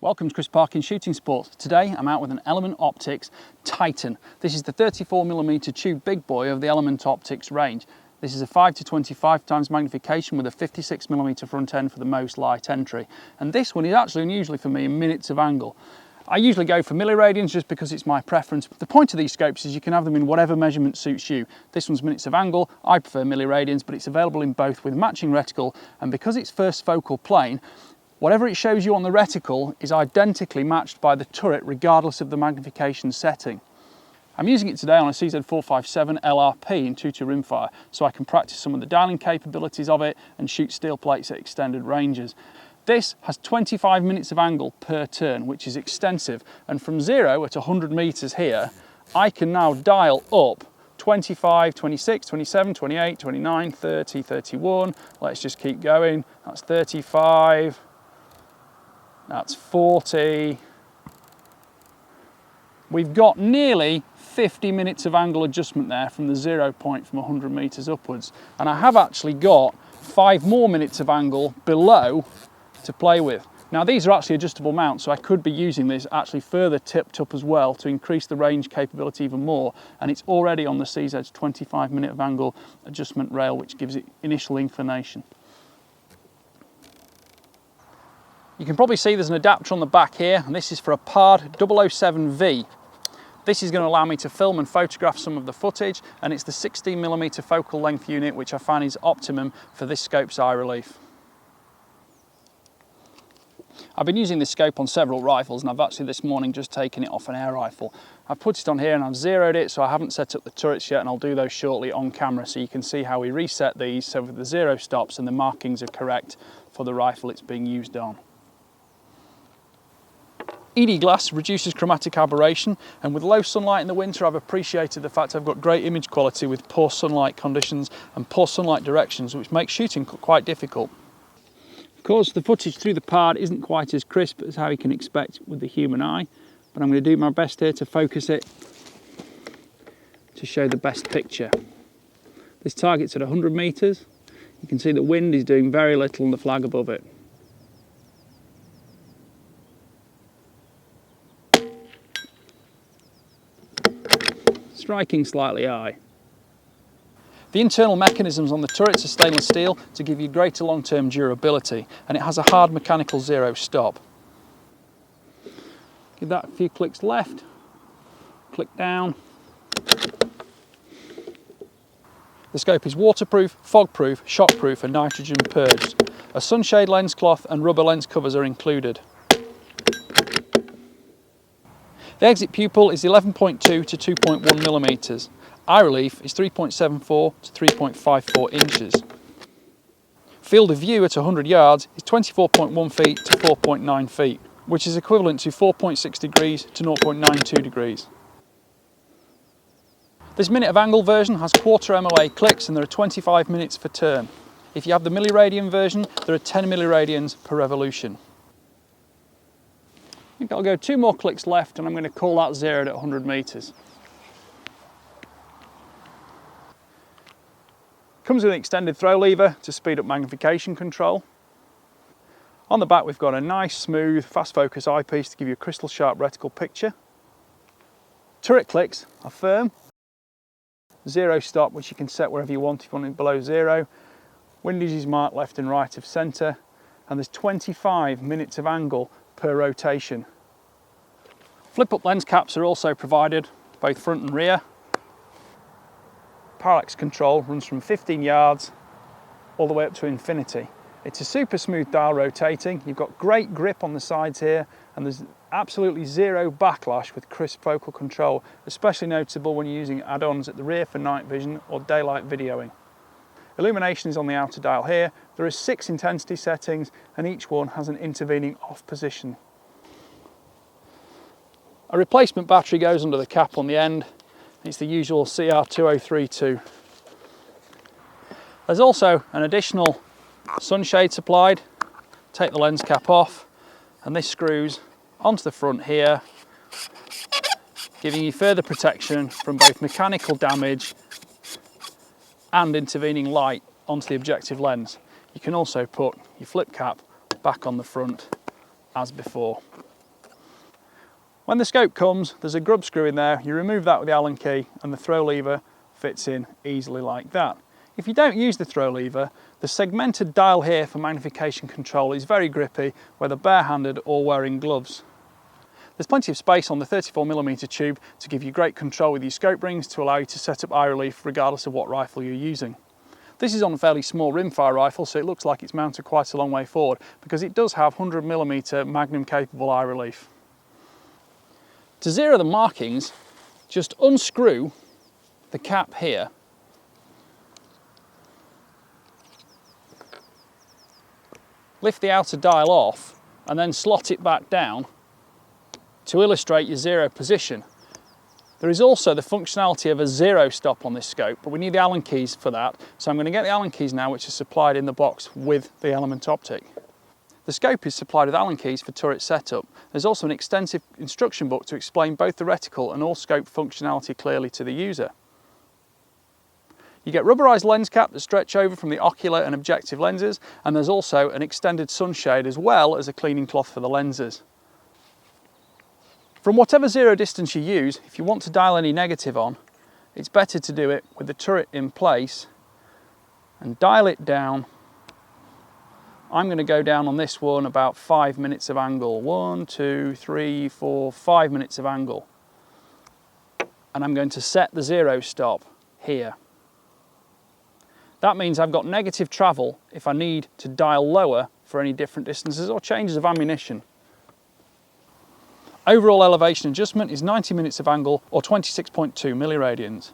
Welcome to Chris Parkin Shooting Sports. Today I'm out with an Element Optics Titan. This is the 34mm tube big boy of the Element Optics range. This is a 5 to 25 times magnification with a 56mm front end for the most light entry. And this one is actually unusually for me in minutes of angle. I usually go for milliradians just because it's my preference. The point of these scopes is you can have them in whatever measurement suits you. This one's minutes of angle, I prefer milliradians, but it's available in both with matching reticle, and because it's first focal plane, whatever it shows you on the reticle is identically matched by the turret regardless of the magnification setting. I'm using it today on a CZ457 LRP in 2-2 rimfire, so I can practice some of the dialing capabilities of it and shoot steel plates at extended ranges. This has 25 minutes of angle per turn, which is extensive, and from 0 at 100 meters here, I can now dial up 25, 26, 27, 28, 29, 30, 31, let's just keep going, that's 35, that's 40. We've got nearly 50 minutes of angle adjustment there from the 0 point from 100 meters upwards. And I have actually got 5 more minutes of angle below to play with. Now these are actually adjustable mounts, so I could be using this actually further tipped up as well to increase the range capability even more. And it's already on the CZ's 25 minute of angle adjustment rail, which gives it initial inclination. You can probably see there's an adapter on the back here, and this is for a PARD 007V. This is going to allow me to film and photograph some of the footage, and it's the 16mm focal length unit, which I find is optimum for this scope's eye relief. I've been using this scope on several rifles, and I've actually this morning just taken it off an air rifle. I've put it on here and I've zeroed it, so I haven't set up the turrets yet, and I'll do those shortly on camera so you can see how we reset these so that the zero stops and the markings are correct for the rifle it's being used on. ED glass reduces chromatic aberration, and with low sunlight in the winter I've appreciated the fact I've got great image quality with poor sunlight conditions and poor sunlight directions, which makes shooting quite difficult. Of course, the footage through the PARD isn't quite as crisp as how you can expect with the human eye, but I'm going to do my best here to focus it to show the best picture. This target's at 100 meters. You can see the wind is doing very little on the flag above it. Striking slightly high. The internal mechanisms on the turrets are stainless steel to give you greater long-term durability, and it has a hard mechanical zero stop. Give that a few clicks left, click down. The scope is waterproof, fog-proof, shockproof and nitrogen purged. A sunshade lens cloth and rubber lens covers are included. The exit pupil is 11.2 to 2.1 millimeters. Eye relief is 3.74 to 3.54 inches. Field of view at 100 yards is 24.1 feet to 4.9 feet, which is equivalent to 4.6 degrees to 0.92 degrees. This minute of angle version has quarter MOA clicks, and there are 25 minutes per turn. If you have the milliradian version, there are 10 milliradians per revolution. I think I'll go 2 more clicks left, and I'm going to call that zeroed at 100 meters. Comes with an extended throw lever to speed up magnification control. On the back we've got a nice smooth fast focus eyepiece to give you a crystal sharp reticle picture. Turret clicks are firm. Zero stop, which you can set wherever you want if you want it below 0. Windage is marked left and right of centre, and there's 25 minutes of angle per rotation. Flip-up lens caps are also provided, both front and rear. Parallax control runs from 15 yards all the way up to infinity. It's a super smooth dial rotating. You've got great grip on the sides here, and there's absolutely zero backlash with crisp focal control, especially noticeable when you're using add-ons at the rear for night vision or daylight videoing. Illumination is on the outer dial here. There are 6 intensity settings, and each one has an intervening off position. A replacement battery goes under the cap on the end. It's the usual CR2032. There's also an additional sunshade supplied. Take the lens cap off, and this screws onto the front here, giving you further protection from both mechanical damage and intervening light onto the objective lens. You can also put your flip cap back on the front as before. When the scope comes, there's a grub screw in there. You remove that with the Allen key and the throw lever fits in easily like that. If you don't use the throw lever, the segmented dial here for magnification control is very grippy, whether barehanded or wearing gloves. There's plenty of space on the 34mm tube to give you great control with your scope rings to allow you to set up eye relief regardless of what rifle you're using. This is on a fairly small rimfire rifle, so it looks like it's mounted quite a long way forward because it does have 100mm Magnum capable eye relief. To zero the markings, just unscrew the cap here. Lift the outer dial off and then slot it back down to illustrate your zero position. There is also the functionality of a zero stop on this scope, but we need the Allen keys for that. So I'm going to get the Allen keys now, which are supplied in the box with the Element optic. The scope is supplied with Allen keys for turret setup. There's also an extensive instruction book to explain both the reticle and all scope functionality clearly to the user. You get rubberized lens cap that stretch over from the ocular and objective lenses, and there's also an extended sunshade as well as a cleaning cloth for the lenses. From whatever zero distance you use, if you want to dial any negative on, it's better to do it with the turret in place and dial it down. I'm going to go down on this one about 5 minutes of angle. 1, 2, 3, 4, 5 minutes of angle. And I'm going to set the zero stop here. That means I've got negative travel if I need to dial lower for any different distances or changes of ammunition. Overall elevation adjustment is 90 minutes of angle or 26.2 milliradians.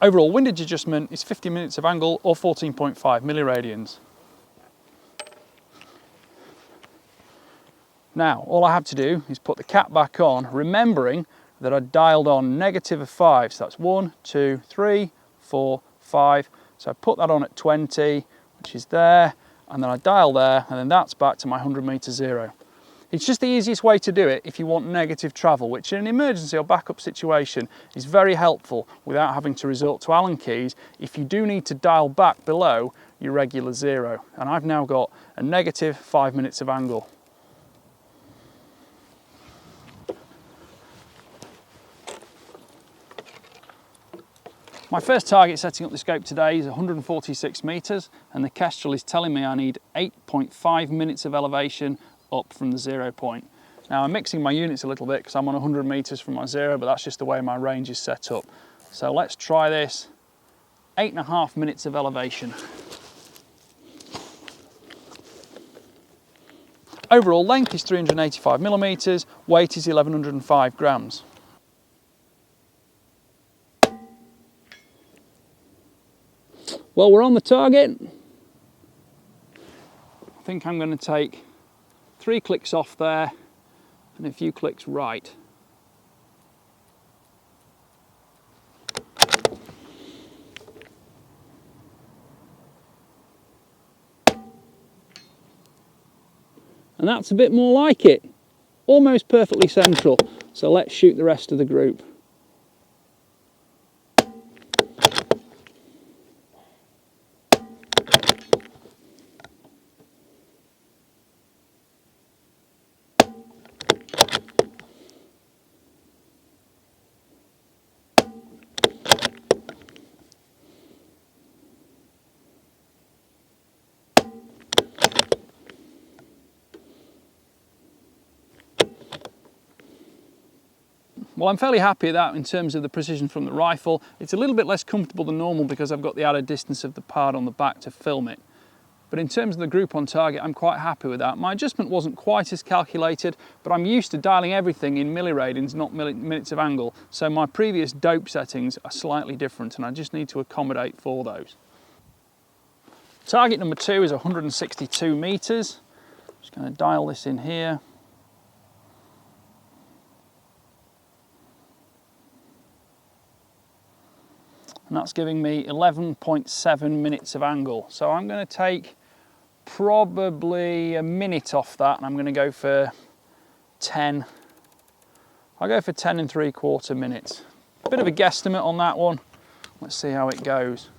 Overall windage adjustment is 50 minutes of angle or 14.5 milliradians. Now, all I have to do is put the cap back on, remembering that I dialed on negative of 5. So that's 1, 2, 3, 4, 5. So I put that on at 20, which is there, and then I dial there, and then that's back to my 100-meter zero. It's just the easiest way to do it if you want negative travel, which in an emergency or backup situation is very helpful without having to resort to Allen keys if you do need to dial back below your regular zero. And I've now got a negative 5 minutes of angle. My first target setting up the scope today is 146 metres, and the Kestrel is telling me I need 8.5 minutes of elevation up from the 0 point. Now I'm mixing my units a little bit because I'm on 100 metres from my zero, but that's just the way my range is set up. So let's try this. 8.5 minutes of elevation. Overall length is 385 millimetres, weight is 1105 grams. Well, we're on the target. I think I'm going to take 3 clicks off there and a few clicks right. And that's a bit more like it. Almost perfectly central. So let's shoot the rest of the group. Well, I'm fairly happy with that in terms of the precision from the rifle. It's a little bit less comfortable than normal because I've got the added distance of the pad on the back to film it. But in terms of the group on target, I'm quite happy with that. My adjustment wasn't quite as calculated, but I'm used to dialing everything in milliradians, not minutes of angle. So my previous dope settings are slightly different and I just need to accommodate for those. Target number 2 is 162 metres. Just going to dial this in here. And that's giving me 11.7 minutes of angle. So I'm going to take probably a minute off that and I'm going to go for 10. I'll go for 10 3/4 minutes. Bit of a guesstimate on that one. Let's see how it goes.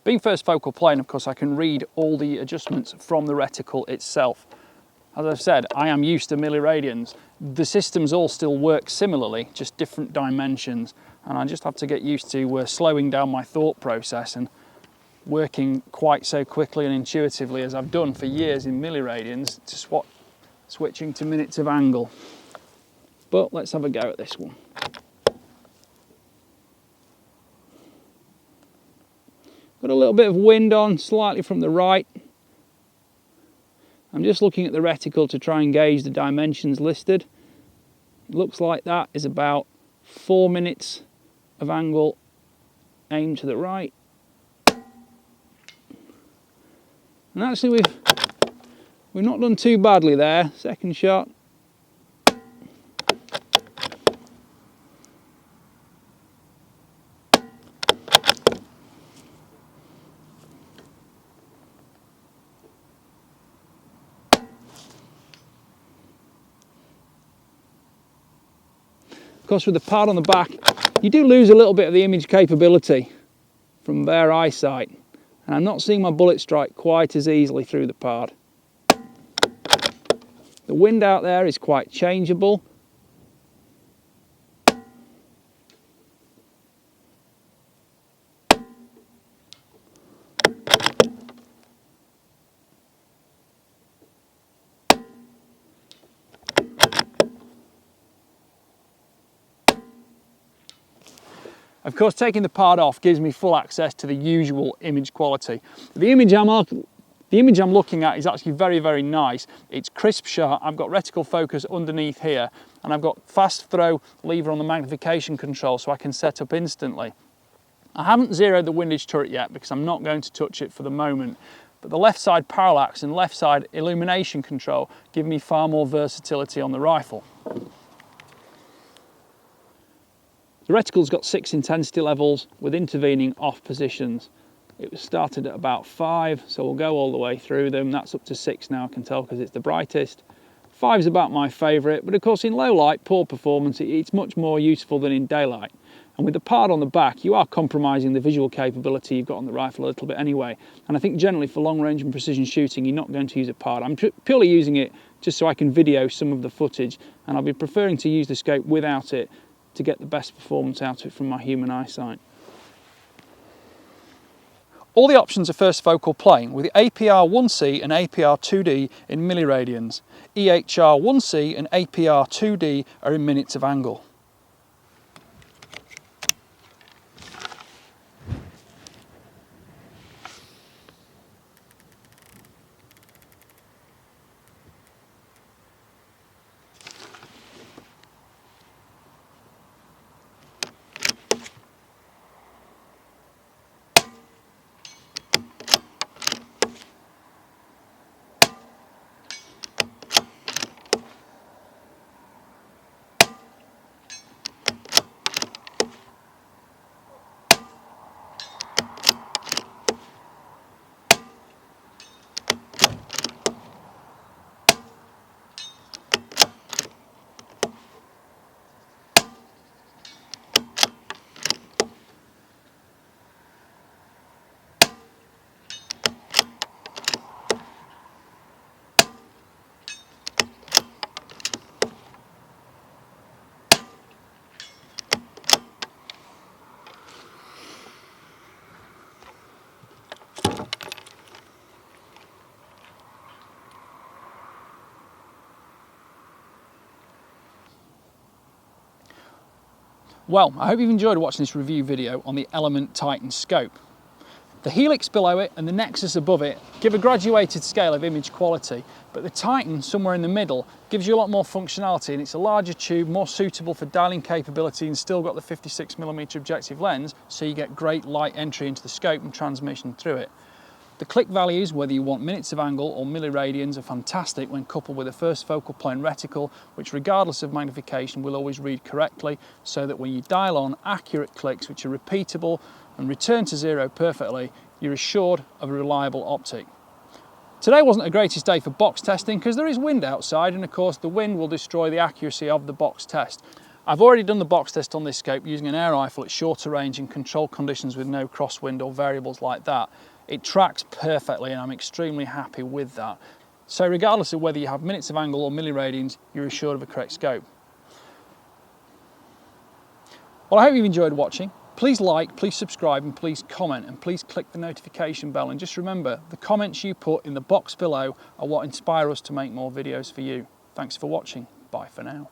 Being first focal plane, of course, I can read all the adjustments from the reticle itself. As I've said, I am used to milliradians. The systems all still work similarly, just different dimensions, and I just have to get used to slowing down my thought process and working quite so quickly and intuitively as I've done for years in milliradians to switching to minutes of angle. But let's have a go at this one. Got a little bit of wind on, slightly from the right. I'm just looking at the reticle to try and gauge the dimensions listed. It looks like that is about 4 minutes of angle aimed to the right. And actually we've not done too badly there. Second shot. Of course, with the pad on the back, you do lose a little bit of the image capability from bare eyesight, and I'm not seeing my bullet strike quite as easily through the pad. The wind out there is quite changeable. Of course, taking the pad off gives me full access to the usual image quality. The image I'm looking at is actually very, very nice. It's crisp sharp. I've got reticle focus underneath here, and I've got fast throw lever on the magnification control so I can set up instantly. I haven't zeroed the windage turret yet because I'm not going to touch it for the moment, but the left side parallax and left side illumination control give me far more versatility on the rifle. The reticle's got 6 intensity levels with intervening off positions. It was started at about 5, so we'll go all the way through them. That's up to 6 now, I can tell, because it's the brightest. 5 is about my favourite, but of course in low light, poor performance, it's much more useful than in daylight. And with the pad on the back, you are compromising the visual capability you've got on the rifle a little bit anyway. And I think generally for long range and precision shooting, you're not going to use a pad. I'm purely using it just so I can video some of the footage, and I'll be preferring to use the scope without it to get the best performance out of it from my human eyesight. All the options are first focal plane with the APR 1C and APR 2D in milliradians. EHR 1C and APR 2D are in minutes of angle. Well, I hope you've enjoyed watching this review video on the Element Titan scope. The helix below it and the nexus above it give a graduated scale of image quality, but the Titan, somewhere in the middle, gives you a lot more functionality, and it's a larger tube, more suitable for dialing capability, and still got the 56mm objective lens, so you get great light entry into the scope and transmission through it. The click values, whether you want minutes of angle or milliradians, are fantastic when coupled with a first focal plane reticle, which regardless of magnification will always read correctly, so that when you dial on accurate clicks which are repeatable and return to zero perfectly, you're assured of a reliable optic. Today wasn't the greatest day for box testing because there is wind outside, and of course the wind will destroy the accuracy of the box test. I've already done the box test on this scope using an air rifle at shorter range in controlled conditions with no crosswind or variables like that. It tracks perfectly and I'm extremely happy with that. So regardless of whether you have minutes of angle or milliradians, you're assured of a correct scope. Well, I hope you've enjoyed watching. Please like, please subscribe, and please comment, and please click the notification bell. And just remember, the comments you put in the box below are what inspire us to make more videos for you. Thanks for watching. Bye for now.